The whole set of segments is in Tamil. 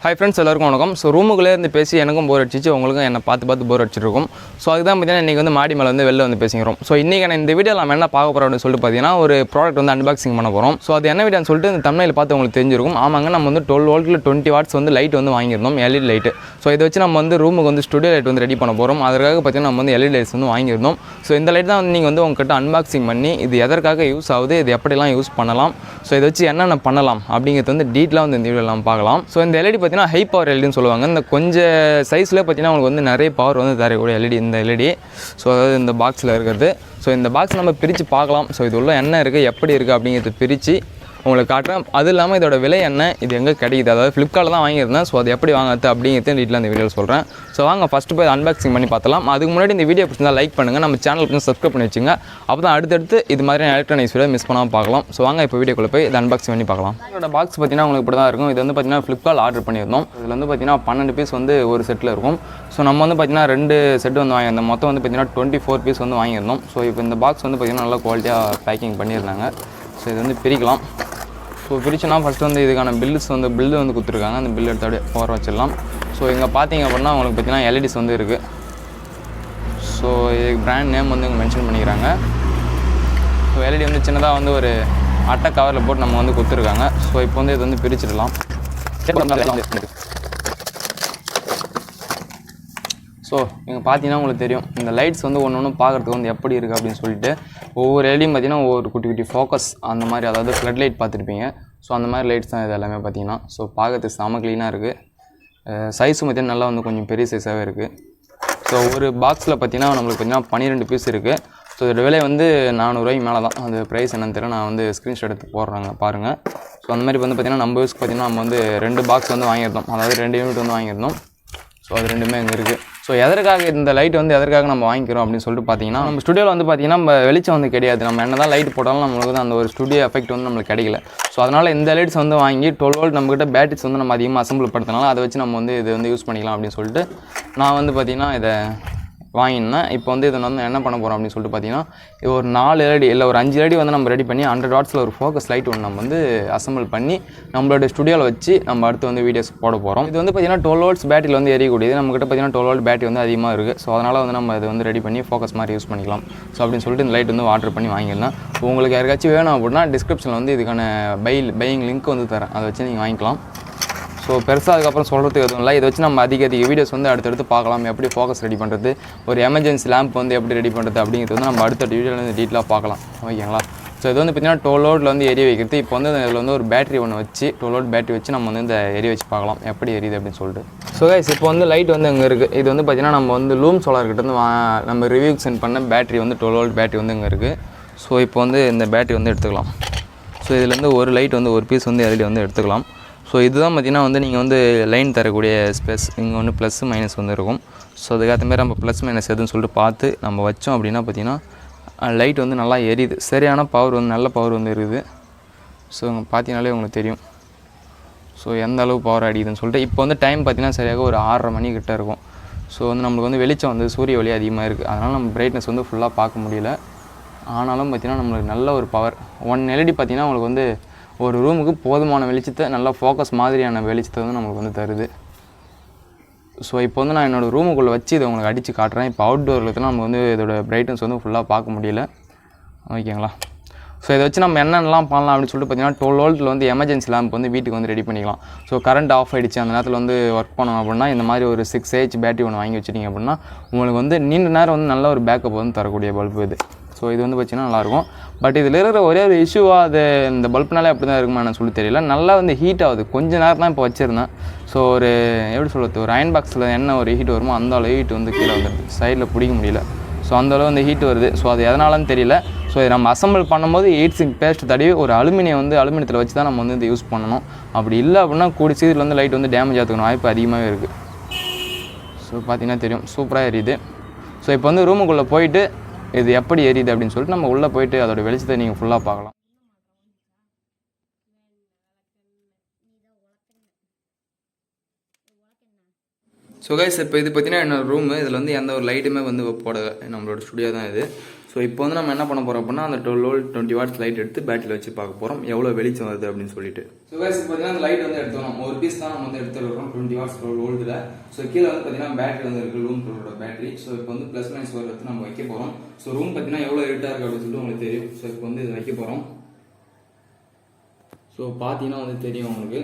Hi friends, எல்லாருக்கும் வணக்கம். ஸோ ரூமுக்குள்ளே இருந்து பேசி எனக்கும் போர் அடிச்சிச்சு, உங்களுக்கும் என்னை பார்த்து போர் அடிச்சிருக்கும். ஸோ அதுதான் பார்த்தீங்கன்னா இன்றைக்கி வந்து மாடி மேலே வந்து வெளில வந்து பேசிக்கிறோம். ஸோ இன்றைக்கி நான் இந்த வீடியோ நம்ம என்ன பார்க்க போகிறோம் அப்படின்னு சொல்லிட்டு பார்த்தீங்கன்னா ஒரு ப்ராடக்ட் வந்து அன்பாக்சிங் பண்ண போகிறோம். ஸோ அது என்ன வீடியோன்னு சொல்லிட்டு இந்த தமிழில் பார்த்து உங்களுக்கு தெரிஞ்சிருக்கும். ஆமாங்க, நம்ம வந்து 12 வோல்ட்டில் 20 வாட்ஸ் வந்து லைட் வந்து வாங்கியிருந்தோம், எல்இடி லைட்டு. ஸோ இதை வச்சு நம்ம வந்து ரூமுக்கு வந்து ஸ்டுடியோ லைட் வந்து ரெடி பண்ண போகிறோம். அதற்காக பார்த்தீங்கன்னா நம்ம வந்து எல்இடி லைட்ஸ் வந்து வாங்கியிருந்தோம். ஸோ இந்த லைட் தான் வந்து நீங்கள் வந்து உங்ககிட்ட அன்பாக்சிங் பண்ணி இது எதற்காக யூஸ் ஆகுது, இது எப்படிலாம் யூஸ் பண்ணலாம், ஸோ இதை வச்சு என்னென்ன பண்ணலாம் அப்படிங்கிறது வந்து டீட்டெயிலாக வந்து இந்த வீடியோவில் நம்ம பார்க்கலாம். ஸோ இந்த எல்இடி பார்த்தீங்கன்னா ஹை பவர் எல்இடின்னு சொல்லுவாங்க. இந்த கொஞ்சம் சைஸில் பார்த்தீங்கன்னா உங்களுக்கு வந்து நிறைய பவர் வந்து தரக்கூடிய எல்இடி இந்த எல்இடி. ஸோ அதாவது இந்த பாக்ஸில் இருக்கிறது. ஸோ இந்த பாக்ஸ் நம்ம பிரித்து பார்க்கலாம். ஸோ இது உள்ள என்ன இருக்குது, எப்படி இருக்குது அப்படிங்கிறது பிரித்து உங்களுக்கு காட்டுறேன். அது இல்லாமல் இதோட விலை என்ன, இது எங்கே கிடைக்குது, அதாவது ஃப்ளிப்கார்ட்டில் தான் வாங்கியிருந்தேன். ஸோ அது எப்படி வாங்குறது அப்படிங்கிறது டீட்டெயிலாக இந்த வீடியோவில் சொல்கிறேன். ஸோ வாங்க ஃபஸ்ட்டு போய் அன்பாக்சிங் பண்ணி பார்த்தலாம். அதுக்கு முன்னாடி இந்த வீடியோ பிடிச்சிருந்தா லைக் பண்ணுங்கள், நம்ம சேனலுக்கு சப்ஸ்கிரைப் பண்ணி வச்சுங்க. அப்போ தான் அடுத்தடுத்து இது மாதிரியான எலக்ட்ரானிக்ஸ் வீடியோ மிஸ் பண்ணாமல் பார்க்கலாம். ஸோ வாங்க இப்போ வீடியோக்குள்ளே போய் இதை அன்பாக்சிங் பண்ணி பார்க்கலாம். இதோட பாக்ஸ் பார்த்தீங்கன்னா உங்களுக்கு இப்படி தான் இருக்கும். இது வந்து பார்த்தீங்கன்னா ஃப்ளிப்கார்ட் ஆர்டர் பண்ணியிருந்தோம். இதில் வந்து பார்த்தீங்கன்னா 12 பீஸ் வந்து ஒரு செட்டில் இருக்கும். ஸோ நம்ம வந்து பார்த்தீங்கன்னா 2 செட்டு வந்து வாங்கியிருந்தோம். மொத்தம் வந்து பார்த்தீங்கன்னா 24 பீஸ் வந்து வாங்கியிருந்தோம். ஸோ இப்போ இந்த பாக்ஸ் வந்து பார்த்தீங்கன்னா நல்லா குவாலிட்டியாக பேக்கிங் பண்ணியிருந்தாங்க. ஸோ இது வந்து பிரிக்கலாம். ஸோ பிரிச்சுனா ஃபஸ்ட்டு வந்து இதுக்கான பில்லு வந்து கொடுத்துருக்காங்க. அந்த பில் எடுத்து அப்படியே ஓர வச்சிடலாம். ஸோ இங்கே பார்த்தீங்க அப்படின்னா உங்களுக்கு பார்த்தீங்கன்னா எல்இடிஸ் வந்து இருக்குது. ஸோ இதுக்கு பிராண்ட் நேம் வந்து இங்கே மென்ஷன் பண்ணிக்கிறாங்க. ஸோ எல்இடி வந்து சின்னதாக வந்து ஒரு அட்டை கவரில் போட்டு நம்ம வந்து கொடுத்துருக்காங்க. ஸோ இப்போ வந்து இது வந்து பிரிச்சிடலாம். ஸோ இங்கே பார்த்தீங்கன்னா உங்களுக்கு தெரியும், இந்த லைட்ஸ் வந்து ஒன்று ஒன்று பார்க்குறதுக்கு வந்து எப்படி இருக்குது அப்படின்னு சொல்லிட்டு ஒவ்வொரு எல்இடியும் பார்த்தீங்கன்னா ஒவ்வொரு குட்டி குட்டி ஃபோக்கஸ் அந்த மாதிரி, அதாவது ஃப்ளட் லைட் பார்த்துருப்பீங்க. ஸோ அந்த மாதிரி லைட்ஸ் தான் இது எல்லாமே பார்த்தீங்கன்னா. ஸோ பார்க்கறதுக்கு செம க்ளீனாக இருக்குது. சைஸும் பார்த்தீங்கன்னா நல்லா வந்து கொஞ்சம் பெரிய சைஸாகவே இருக்குது. ஸோ ஒரு பாக்ஸில் பார்த்தீங்கன்னா நம்மளுக்கு பார்த்தீங்கன்னா 12 பீஸ் இருக்குது. ஸோ இதோட விலை வந்து 400 ரூபாய்க்கு மேலே தான். அது ப்ரைஸ் என்னன்னு தெரியல, நான் வந்து ஸ்க்ரீன்ஷாட் எடுத்து போடுறாங்க பாருங்கள். ஸோ அந்த மாதிரி வந்து பார்த்திங்கன்னா நம்ம யூஸ்க்கு பார்த்தீங்கன்னா நம்ம வந்து 2 பாக்ஸ் வந்து வாங்கியிருந்தோம், அதாவது 2 யூனிட் வந்து வாங்கியிருந்தோம். ஸோ அது ரெண்டுமே இங்கே இருக்குது. ஸோ எதற்காக இந்த லைட் வந்து எதற்காக நம்ம வாங்கிக்கிறோம் அப்படின்னு சொல்லிட்டு பார்த்தீங்கன்னா, நம்ம ஸ்டுடியோவில் வந்து பார்த்திங்கன்னா நம்ம வெளிச்சம் வந்து கிடையாது. நம்ம என்ன தான் லைட் போட்டாலும் நம்மளுக்கு வந்து அந்த ஒரு ஸ்டுடியோ எஃபெக்ட் வந்து நம்மளுக்கு கிடைக்கல. ஸோ அதனால் இந்த லைட்ஸ் வந்து வாங்கி 12 வோல்ட் நம்மக்கிட்ட பேட்டரிஸ் வந்து நம்ம அதிகமாக அசம்பிள் படுத்தினால அதை வச்சு நம்ம வந்து இதை வந்து யூஸ் பண்ணிக்கலாம் அப்படின்னு சொல்லிட்டு நான் வந்து பார்த்திங்கன்னா இதை வாங்கினேன். இப்போ வந்து இதை வந்து என்ன பண்ண போகிறோம் அப்படின்னு சொல்லிட்டு பார்த்தீங்கன்னா, இது ஒரு 4 எல்இடி இல்லை ஒரு 5 எல்இடி வந்து நம்ம ரெடி பண்ணி 100 வாட்ஸில் ஒரு ஃபோக்கஸ் லைட் ஒன்று நம்ம வந்து அசம்பிள் பண்ணி நம்மளோட ஸ்டுடியோவில் வச்சு நம்ம அடுத்து வந்து வீடியோஸ் போட போகிறோம். இது வந்து பார்த்திங்கன்னா 12 வோல்ட்ஸ் பேட்டரியில் வந்து எரியக்கூடியது. நம்மக்கிட்ட பார்த்திங்கன்னா 12 வோல்ட் பேட்டரி வந்து அதிகமாக இருக்குது. ஸோ அதனால் வந்து நம்ம இதை வந்து ரெடி பண்ணி ஃபோக்கஸ் மாதிரி யூஸ் பண்ணிக்கலாம். ஸோ அப்படின்னு சொல்லிட்டு இந்த லைட் வந்து ஆர்டர் பண்ணி வாங்கிடலாம். உங்களுக்கு யாருக்காச்சும் வேணும் அப்படின்னா டிஸ்கிரிப்ஷனில் வந்து இதுக்கான பையிங் லிங்க் வந்து தரேன், அதை வச்சு நீங்கள் வாங்கிக்கலாம். ஸோ பெருசாக அதுக்கப்புறம் சொல்கிறதுக்கு எதுவும் இல்லை. இதை வச்சு நம்ம அதிக வீடியோஸ் வந்து அடுத்தடுத்து பார்க்கலாம். எப்படி ஃபோக்கஸ் ரெடி பண்ணுறது, ஒரு எமர்ஜென்சி லேம்ப் வந்து எப்படி ரெடி பண்ணுறது அப்படிங்கிறது வந்து நம்ம அடுத்த வீடியோவில் வந்து டீட்டெயிலாக பார்க்கலாம். ஓகேங்களா? ஸோ இது வந்து பார்த்திங்கன்னா 12 வோல்ட்டில் வந்து எரிய வைக்கிறது. இப்போ வந்து இதில் வந்து ஒரு பேட்டரி ஒன்று வச்சு 12 வோல்ட் பேட்டரி வச்சு நம்ம வந்து இந்த எரிய வச்சு பார்க்கலாம் எப்படி எரியுது அப்படின்னு சொல்லிட்டு. ஸோ கைஸ், இப்போ வந்து லைட் வந்து இங்கே இருக்குது. இது வந்து பார்த்திங்கன்னா நம்ம வந்து லூம் சோலார்கிட்ட வந்து நம்ம ரிவ்யூக்கு சென்ட் பண்ண பேட்டரி வந்து 12 வோல்ட் பேட்டரி வந்து இங்கே இருக்குது. ஸோ இப்போ வந்து இந்த பேட்டரி வந்து எடுத்துக்கலாம். ஸோ இதுலேருந்து ஒரு லைட் வந்து ஒரு பீஸ் வந்து எல்இடி வந்து எடுத்துக்கலாம். ஸோ இதுதான் பார்த்திங்கன்னா வந்து நீங்கள் வந்து லைன் தரக்கூடிய ஸ்பேஸ். இங்கே வந்து ப்ளஸ் மைனஸ் வந்து இருக்கும். ஸோ அதுக்கேற்ற மாதிரி நம்ம ப்ளஸ் மைனஸ் எதுன்னு சொல்லிட்டு பார்த்து நம்ம வச்சோம் அப்படின்னா பார்த்திங்கன்னா லைட் வந்து நல்லா எரியுது. சரியான பவர் வந்து நல்ல பவர் வந்து இருக்குது. ஸோ பார்த்தீங்கனாலே உங்களுக்கு தெரியும் ஸோ எந்த அளவு பவர் அடிக்குதுன்னு சொல்லிட்டு. இப்போ வந்து டைம் பார்த்திங்கன்னா சரியாக ஒரு 6:30 மணி கிட்டே இருக்கும். ஸோ வந்து நம்மளுக்கு வந்து வெளிச்சம் வந்து சூரிய ஒளி அதிகமாக இருக்குது. அதனால் நம்ம பிரைட்னஸ் வந்து ஃபுல்லாக பார்க்க முடியல. ஆனாலும் பார்த்திங்கன்னா நம்மளுக்கு நல்ல ஒரு பவர். 1 எல்இடி பார்த்திங்கன்னா உங்களுக்கு வந்து ஒரு ரூமுக்கு போதுமான வெளிச்சத்தை, நல்லா ஃபோக்கஸ் மாதிரியான வெளிச்சத்தை வந்து நம்மளுக்கு வந்து தருது. ஸோ இப்போ வந்து நான் என்னோடய ரூமுக்குள்ளே வச்சு இதை உங்களுக்கு அடித்து காட்டுறேன். இப்போ அவுட்டோரில் நம்ம வந்து இதோட பிரைட்னஸ் வந்து ஃபுல்லாக பார்க்க முடியல. ஓகேங்களா? ஸோ இதை வச்சு நம்ம என்னென்னலாம் பண்ணலாம் அப்படின்னு சொல்லிட்டு பார்த்தீங்கன்னா 12 வோல்ட்டில் வந்து எமர்ஜென்சி லேம்ப் வந்து வீட்டுக்கு வந்து ரெடி பண்ணிக்கலாம். ஸோ கரண்ட் ஆஃப் ஆகிடுச்சு, அந்த நேரத்தில் வந்து ஒர்க் பண்ணணும் அப்படின்னா இந்த மாதிரி ஒரு 6H பேட்டரி ஒன்று வாங்கி வச்சுட்டிங்க அப்படின்னா உங்களுக்கு வந்து நீண்ட நேரம் வந்து நல்ல ஒரு பேக்கப் வந்து தரக்கூடிய பல்பு இது. ஸோ இது வந்து பார்த்திங்கன்னா நல்லாயிருக்கும். பட் இதில் இருக்கிற ஒரே ஒரு இஷ்யூவாக அது இந்த பல்ப்னாலே அப்படி தான் இருக்குமா நான் சொல்லி தெரியல. நல்லா வந்து ஹீட் ஆகுது. கொஞ்சம் நேரம் தான் இப்போ வச்சுருந்தேன். ஸோ ஒரு எப்படி சொல்கிறது, ஒரு அயன் பாக்ஸில் என்ன ஒரு ஹீட் வருமோ அந்த அளவு ஹீட் வந்து கீழே வந்துடுது. சைடில் பிடிக்க முடியல. ஸோ அந்தளவு வந்து ஹீட் வருது. ஸோ அது எதனாலன்னு தெரியல. ஸோ இதை நம்ம அசம்பிள் பண்ணும்போது ஹீட் சிங்க் பேஸ்ட் தடவி ஒரு அலுமினியத்தில் வச்சு தான் நம்ம வந்து இதை யூஸ் பண்ணணும். அப்படி இல்லை அப்படின்னா கூடி சீதில் வந்து லைட் வந்து டேமேஜ் ஆகிறதுக்கு வாய்ப்பு அதிகமாகவே இருக்குது. ஸோ பார்த்தீங்கன்னா தெரியும், சூப்பராக எரியுது. ஸோ இப்போ வந்து ரூமுக்குள்ளே போயிட்டு இது எப்படி எரியுது அப்படின்னு சொல்லிட்டு நம்ம உள்ளே போயிட்டு அதோட வெளிச்சத்தை நீங்கள் ஃபுல்லாக பார்க்கலாம். ஸோ கைஸ், இப்போ இது பார்த்தீங்கன்னா என்னோடய ரூமு. இதில் வந்து எந்த ஒரு லைட்டுமே வந்து போடலை. நம்மளோட ஸ்டுடியோ தான் இது. ஸோ ஸோ இப்போ வந்து நம்ம என்ன பண்ண போகிறோம் அப்படின்னா அந்த 12 வோல்ட் 20 வாட்ஸ் லைட் எடுத்து பேட்டரியில் வச்சு பார்க்க போகிறோம் எவ்வளோ வெளிச்சம் வருது அப்படின்னு சொல்லிட்டு. ஸோ கைஸ் பார்த்தீங்கன்னா அந்த லைட் வந்து எடுத்துக்கணும். ஒரு பீஸ் தான் நம்ம வந்து எடுத்துருக்கோம் 20 வாட்ஸ் 12 வோல்ட்டில். ஸோ கீழே வந்து பார்த்தீங்கன்னா பேட்டரி வந்து இருக்குது, ரூம் கலரோட பேட்டரி. ஸோ இப்போ வந்து ப்ளஸ் மைனஸ் ஒரு எடுத்து நம்ம வைக்க போகிறோம். ஸோ ரூம் பார்த்தீங்கன்னா எவ்வளோ இருட்டாக இருக்குது அப்படின்னு சொல்லிட்டு உங்களுக்கு தெரியும். ஸோ இப்போ வந்து இதை வைக்க போகிறோம். ஸோ பார்த்தீங்கன்னா வந்து தெரியும் உங்களுக்கு.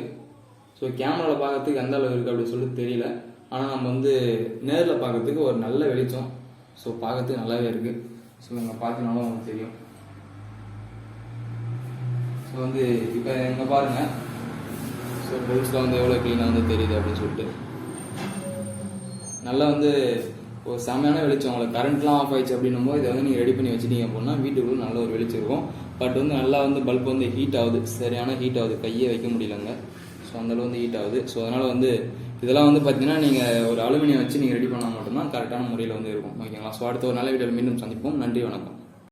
ஸோ கேமராவில் பார்க்கறதுக்கு எந்த அளவு இருக்குது அப்படின்னு சொல்லிட்டு தெரியல. ஆனால் நம்ம வந்து நேரில் பார்க்கறதுக்கு ஒரு நல்ல வெளிச்சம். ஸோ பார்க்கறதுக்கு நல்லாவே இருக்குது. ஸோ இங்கே பார்த்தீங்கன்னாலும் உங்களுக்கு தெரியும். ஸோ வந்து இப்போ இங்கே பாருங்கள். ஸோ பெல்ஸில் வந்து எவ்வளோ க்ளீனாக வந்து தெரியுது அப்படின்னு சொல்லிட்டு நல்லா வந்து ஒரு செமையான வெளிச்சம். உங்களுக்கு கரண்ட்லாம் ஆஃப் ஆயிடுச்சு அப்படின்னும் போது இதை வந்து நீங்கள் ரெடி பண்ணி வச்சுட்டீங்க அப்படின்னா வீட்டுக்குள்ள நல்ல ஒரு வெளிச்சம் இருக்கும். பட் வந்து நல்லா வந்து பல்ப் வந்து ஹீட் ஆகுது, சரியான ஹீட் ஆகுது, கையே வைக்க முடியலங்க. ஸோ அந்தளவு வந்து ஹீட் ஆகுது. ஸோ அதனால் வந்து இதெல்லாம் வந்து பார்த்தீங்கன்னா நீங்கள் ஒரு அலுமினியம் வச்சு நீங்கள் ரெடி பண்ணால் மட்டும்தான் கரெக்டான முறையில் வந்து இருக்கும். ஓகேங்களா? ஸோ அடுத்த ஒரு நல்ல வீடியோவில் மீண்டும் சந்திப்போம். நன்றி, வணக்கம்.